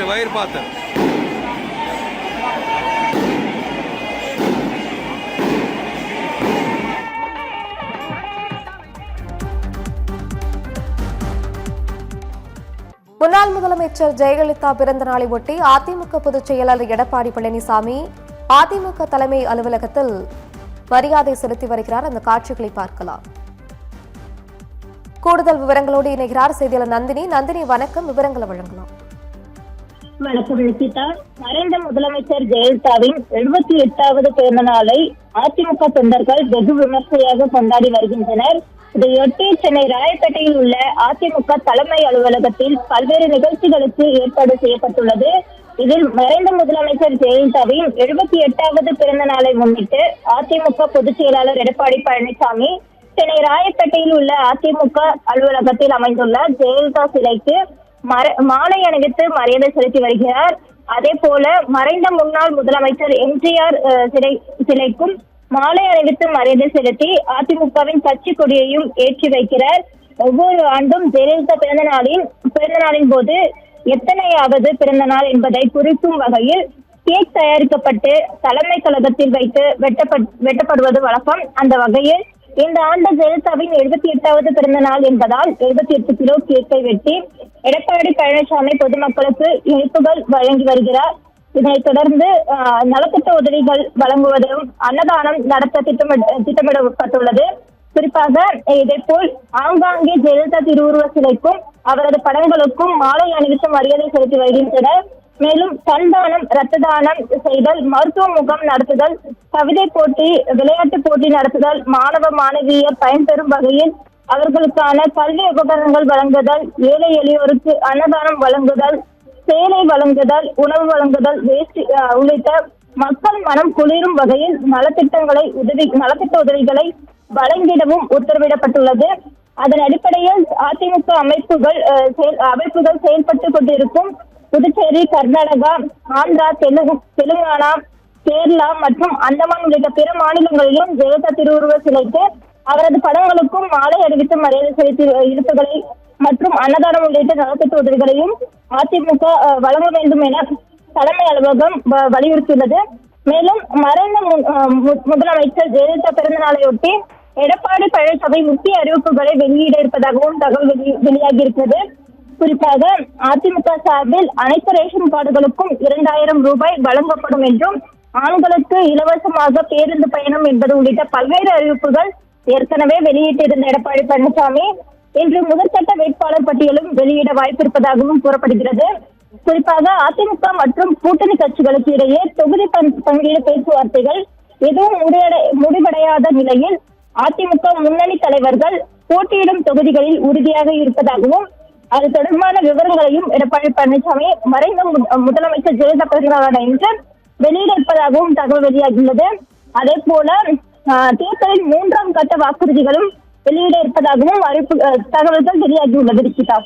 வயிறு பார்த்து முன்னாள் முதலமைச்சர் ஜெயலலிதா பிறந்த நாளை ஒட்டி அதிமுக பொதுச் செயலாளர் எடப்பாடி பழனிசாமி அதிமுக தலைமை அலுவலகத்தில் மரியாதை செலுத்தி வருகிறார். அந்த காட்சிகளை பார்க்கலாம். கூடுதல் விவரங்களோடு இணைகிறார் செய்தியாளர் நந்தினி. நந்தினி, வணக்கம். விவரங்களை வழங்கலாம். வணக்கம் லிசிதா. மறைந்த முதலமைச்சர் ஜெயலலிதாவின் 78வது பிறந்த நாளை அதிமுக தொண்டர்கள் வெகு விமர்சையாக கொண்டாடி வருகின்றனர். இதையொட்டி சென்னை ராயப்பேட்டையில் உள்ள அதிமுக தலைமை அலுவலகத்தில் பல்வேறு நிகழ்ச்சிகளுக்கு ஏற்பாடு செய்யப்பட்டுள்ளது. இதில் மறைந்த முதலமைச்சர் ஜெயலலிதாவின் 78வது பிறந்த நாளை முன்னிட்டு அதிமுக பொதுச் செயலாளர் எடப்பாடி பழனிசாமி சென்னை ராயப்பேட்டையில் உள்ள அதிமுக அலுவலகத்தில் அமைந்துள்ள ஜெயலலிதா சிலைக்கு மாலை அணிவித்து மரியாதை செலுத்தி வருகிறார். அதே போல மறைந்த முன்னாள் முதலமைச்சர் எம்ஜிஆர் சிலைக்கும் மாலை அணிவித்து மரியாதை செலுத்தி அதிமுகவின் கட்சி கொடியையும் ஏற்றி வைக்கிறார். ஒவ்வொரு ஆண்டும் ஜெயலலிதா பிறந்த நாளின் போது எத்தனையாவது பிறந்த நாள் என்பதை குறிக்கும் வகையில் கேக் தயாரிக்கப்பட்டு தலைமை கழகத்தில் வைத்து வெட்டப்படுவது வழக்கம். அந்த வகையில் இந்த ஆண்டு ஜெயலலிதாவின் 78வது பிறந்த நாள் என்பதால் 78 கிலோ கேக்கை வெட்டி எடப்பாடி பழனிசாமி பொதுமக்களுக்கு இனிப்புகள் வழங்கி வருகிறார். இதனைத் தொடர்ந்து நலத்திட்ட உதவிகள் வழங்குவதும் அன்னதானம் நடத்த திட்டமிடப்பட்டுள்ளது. குறிப்பாக இதேபோல் ஆங்காங்கே ஜெயலலிதா திருவுருவ சிலைக்கும் அவரது படங்களுக்கும் மாலை அணிவித்து மரியாதை செலுத்தி வருகின்றனர். மேலும் கண்தானம், இரத்த தானம் செய்தல், மருத்துவ முகாம் நடத்துதல், கவிதை போட்டி, விளையாட்டு போட்டி நடத்துதல், மாணவ மாணவியர் பயன்பெறும் வகையில் அவர்களுக்கான கல்வி உபகரணங்கள் வழங்குதல், ஏழை எளியோருக்கு அன்னதானம் வழங்குதல், சேலை வழங்குதல், உணவு வழங்குதல் உள்ளிட்ட மக்கள் மனம் குளிரும் வகையில் நலத்திட்ட உதவிகளை வழங்கிடவும் உத்தரவிடப்பட்டுள்ளது. அதன் அடிப்படையில் அதிமுக அமைப்புகள் செயல்பட்டுக் கொண்டிருக்கும் புதுச்சேரி, கர்நாடகா, ஆந்திரா, தெலுங்கானா, கேரளா மற்றும் அந்தமான் உள்ளிட்ட பிற மாநிலங்களிலும் ஜெயலலிதா திருவுருவ சிலைக்கு அவரது படங்களுக்கும் மாலை அணிவித்து மரியாதை செலுத்தி இருப்புகளை மற்றும் அன்னதானம் உள்ளிட்ட நலத்திட்ட உதவிகளையும் அதிமுக வழங்க வேண்டும் என தலைமை அலுவலகம் வலியுறுத்தியுள்ளது. மேலும் மறைந்த முதலமைச்சர் ஜெயலலிதா பிறந்த நாளையொட்டி எடப்பாடி பழனிசாமி முக்கிய அறிவிப்புகளை வெளியிட இருப்பதாகவும் தகவல் வெளியாகி இருக்கிறது. குறிப்பாக அதிமுக சார்பில் அனைத்து ரேஷன் கார்டுகளுக்கும் 2000 ரூபாய் வழங்கப்படும் என்றும், ஆண்களுக்கு இலவசமாக பேருந்து பயணம் என்பது உள்ளிட்ட பல்வேறு அறிவிப்புகள் ஏற்கனவே வெளியிட்டிருந்த எடப்பாடி பழனிசாமி இன்று முதற்கட்ட வேட்பாளர் பட்டியலும் வெளியிட வாய்ப்பிருப்பதாகவும் கூறப்படுகிறது. குறிப்பாக அதிமுக மற்றும் கூட்டணி கட்சிகளுக்கு இடையே தொகுதி பங்கீடு பேச்சுவார்த்தைகள் எதுவும் முடிவடையாத நிலையில் அதிமுக முன்னணி தலைவர்கள் போட்டியிடும் தொகுதிகளில் உறுதியாக இருப்பதாகவும், அது தொடர்பான விவரங்களையும் எடப்பாடி பழனிசாமி மறைந்த முதலமைச்சர் ஜெயலலிதா பிறந்தநாள் இன்று வெளியிட இருப்பதாகவும் தகவல் வெளியாகியுள்ளது. அதே போல தேர்தலில் 3ஆம் கட்ட வாக்குறுதிகளும் வெளியிட இருப்பதாகவும் தகவல்கள் வெளியாகியுள்ளது. ரிஷிதா,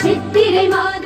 சித்திரை மாதம்